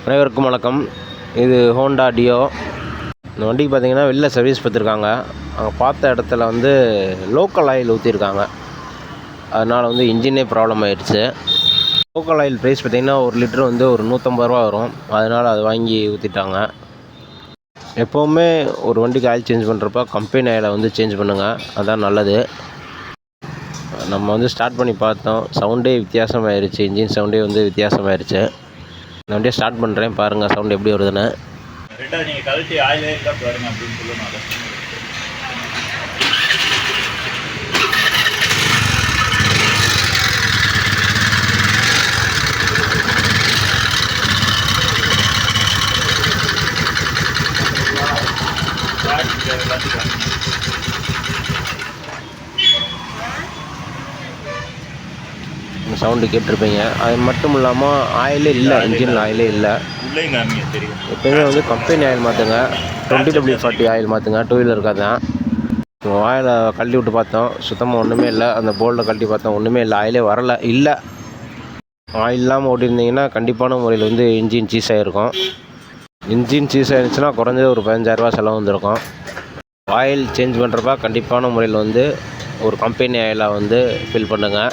அனைவருக்கும் வணக்கம். இது ஹோண்டா டியோ. இந்த வண்டிக்கு பார்த்தீங்கன்னா வெளில சர்வீஸ் பார்த்துருக்காங்க. அங்கே பார்த்த இடத்துல வந்து லோக்கல் ஆயில் ஊற்றிருக்காங்க. அதனால் வந்து இன்ஜினே ப்ராப்ளம் ஆகிடுச்சு. லோக்கல் ஆயில் ப்ரைஸ் பார்த்திங்கன்னா 1 லிட்டர் வந்து ஒரு 150 ரூபா வரும். அதனால் அதை வாங்கி ஊற்றிட்டாங்க. எப்போவுமே ஒரு வண்டிக்கு ஆயில் சேஞ்ச் பண்ணுறப்ப கம்பெனி ஆயிலை வந்து சேஞ்ச் பண்ணுங்கள், அதுதான் நல்லது. நம்ம வந்து ஸ்டார்ட் பண்ணி பார்த்தோம், சவுண்டே வித்தியாசமாகிடுச்சு. இன்ஜின் சவுண்டே வந்து வித்தியாசமாகிடுச்சு. நான் வண்டியை ஸ்டார்ட் பண்ணுறேன், பாருங்கள் சவுண்ட் எப்படி வருதுன்னு. ரெண்டாவது நீங்கள் கழட்டி ஆயிலே இருந்தால் பாருங்க அப்படின்னு சொல்லுவாங்க. சவுண்டு கேட்டிருப்பீங்க. அது மட்டும் இல்லாமல் ஆயிலே இல்லை, இன்ஜினில் ஆயிலே இல்லை. எப்போயுமே வந்து கம்பெனி ஆயில் மாற்றுங்க. 20W40 ஆயில் மாற்றுங்க. 2 வீலருக்காக தான். ஆயிலை கழட்டி விட்டு பார்த்தோம், சுத்தமாக ஒன்றுமே இல்லை. அந்த போல்டை கழட்டி பார்த்தோம், ஒன்றுமே இல்லை. ஆயிலே வரலை. இல்லை, ஆயில் இல்லாமல் ஓட்டியிருந்தீங்கன்னா கண்டிப்பான முறையில் வந்து இன்ஜின் சீஸ் ஆகிருக்கும். இன்ஜின் சீஸ் ஆகிருந்துச்சுன்னா குறைஞ்சது ஒரு 15,000 ரூபா செலவு வந்திருக்கும். ஆயில் சேஞ்ச் பண்ணுறப்ப கண்டிப்பான முறையில் வந்து ஒரு கம்பெனி ஆயிலாக வந்து ஃபில் பண்ணுங்கள்.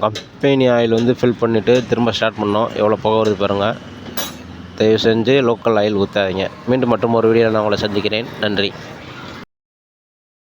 கம்பெனி ஆயில் வந்து ஃபில் பண்ணிவிட்டு திரும்ப ஸ்டார்ட் பண்ணோம். எவ்வளோ புகை வருது பாருங்கள். தயவு செஞ்சு லோக்கல் ஆயில் ஊற்றாதீங்க. மீண்டும் மற்றும் ஒரு வீடியோவில் நான் உங்களை சந்திக்கிறேன். நன்றி.